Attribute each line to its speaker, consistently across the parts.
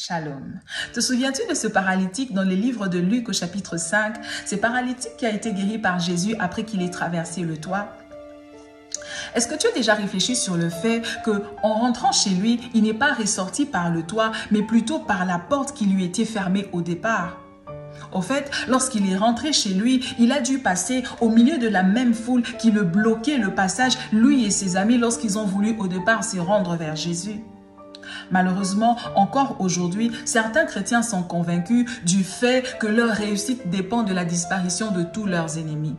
Speaker 1: Shalom. Te souviens-tu de ce paralytique dans les livres de Luc au chapitre 5? Ce paralytique qui a été guéri par Jésus après qu'il ait traversé le toit. Est-ce que tu as déjà réfléchi sur le fait qu'en rentrant chez lui, il n'est pas ressorti par le toit, mais plutôt par la porte qui lui était fermée au départ? Au fait, lorsqu'il est rentré chez lui, il a dû passer au milieu de la même foule qui le bloquait le passage, lui et ses amis, lorsqu'ils ont voulu au départ se rendre vers Jésus. Malheureusement, encore aujourd'hui, certains chrétiens sont convaincus du fait que leur réussite dépend de la disparition de tous leurs ennemis.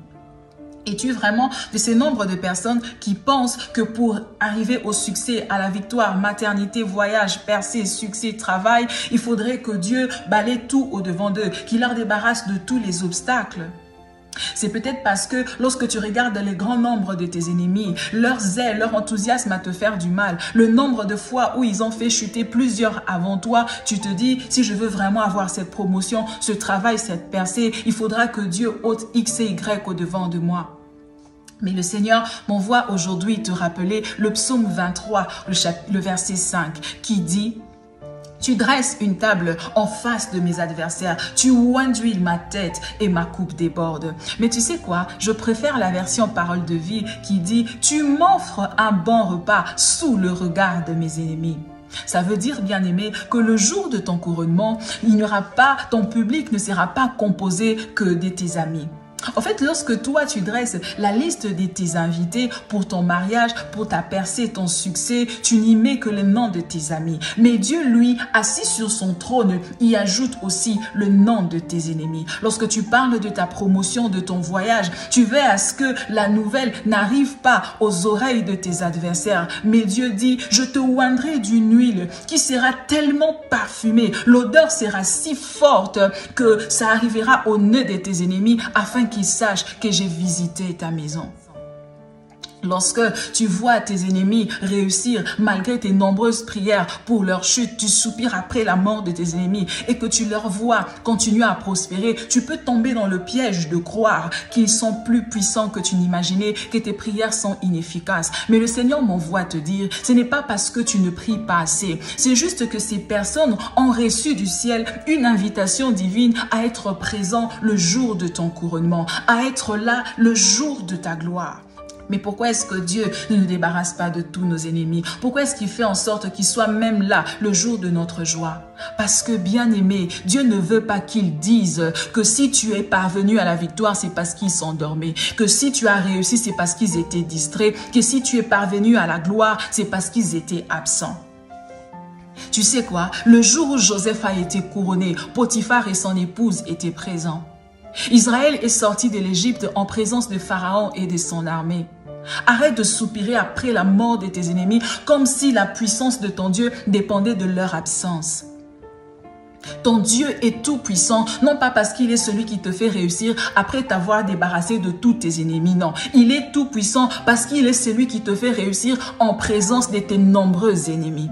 Speaker 1: Es-tu vraiment de ces nombres de personnes qui pensent que pour arriver au succès, à la victoire, maternité, voyage, percée, succès, travail, il faudrait que Dieu balaye tout au-devant d'eux, qu'il leur débarrasse de tous les obstacles? C'est peut-être parce que lorsque tu regardes les grands nombres de tes ennemis, leur zèle, leur enthousiasme à te faire du mal, le nombre de fois où ils ont fait chuter plusieurs avant toi, tu te dis, si je veux vraiment avoir cette promotion, ce travail, cette percée, il faudra que Dieu ôte X et Y au-devant de moi. Mais le Seigneur m'envoie aujourd'hui te rappeler le psaume 23, le verset 5, qui dit: tu dresses une table en face de mes adversaires. Tu oins d'huile ma tête et ma coupe déborde. Mais tu sais quoi? Je préfère la version parole de vie qui dit: tu m'offres un bon repas sous le regard de mes ennemis. Ça veut dire, bien-aimé, que le jour de ton couronnement, ton public ne sera pas composé que de tes amis. En fait, lorsque toi, tu dresses la liste de tes invités pour ton mariage, pour ta percée, ton succès, tu n'y mets que le nom de tes amis. Mais Dieu, lui, assis sur son trône, y ajoute aussi le nom de tes ennemis. Lorsque tu parles de ta promotion, de ton voyage, tu veux à ce que la nouvelle n'arrive pas aux oreilles de tes adversaires. Mais Dieu dit: je te oindrai d'une huile qui sera tellement parfumée, l'odeur sera si forte que ça arrivera au nez de tes ennemis afin qu'ils sachent que j'ai visité ta maison. Lorsque tu vois tes ennemis réussir malgré tes nombreuses prières pour leur chute, tu soupires après la mort de tes ennemis et que tu leur vois continuer à prospérer, tu peux tomber dans le piège de croire qu'ils sont plus puissants que tu n'imaginais, que tes prières sont inefficaces. Mais le Seigneur m'envoie te dire, ce n'est pas parce que tu ne pries pas assez, c'est juste que ces personnes ont reçu du ciel une invitation divine à être présent le jour de ton couronnement, à être là le jour de ta gloire. Mais pourquoi est-ce que Dieu ne nous débarrasse pas de tous nos ennemis? Pourquoi est-ce qu'il fait en sorte qu'ils soient même là le jour de notre joie? Parce que, bien aimé, Dieu ne veut pas qu'ils disent que si tu es parvenu à la victoire, c'est parce qu'ils s'endormaient. Que si tu as réussi, c'est parce qu'ils étaient distraits. Que si tu es parvenu à la gloire, c'est parce qu'ils étaient absents. Tu sais quoi? Le jour où Joseph a été couronné, Potiphar et son épouse étaient présents. Israël est sorti de l'Égypte en présence de Pharaon et de son armée. Arrête de soupirer après la mort de tes ennemis comme si la puissance de ton Dieu dépendait de leur absence. Ton Dieu est tout puissant, non pas parce qu'il est celui qui te fait réussir après t'avoir débarrassé de tous tes ennemis, non. Il est tout puissant parce qu'il est celui qui te fait réussir en présence de tes nombreux ennemis.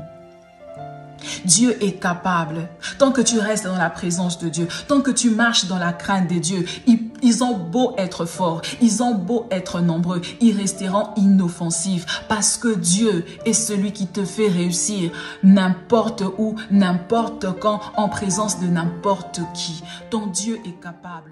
Speaker 1: Dieu est capable. Tant que tu restes dans la présence de Dieu, tant que tu marches dans la crainte de Dieu, ils ont beau être forts, ils ont beau être nombreux, ils resteront inoffensifs parce que Dieu est celui qui te fait réussir n'importe où, n'importe quand, en présence de n'importe qui. Ton Dieu est capable.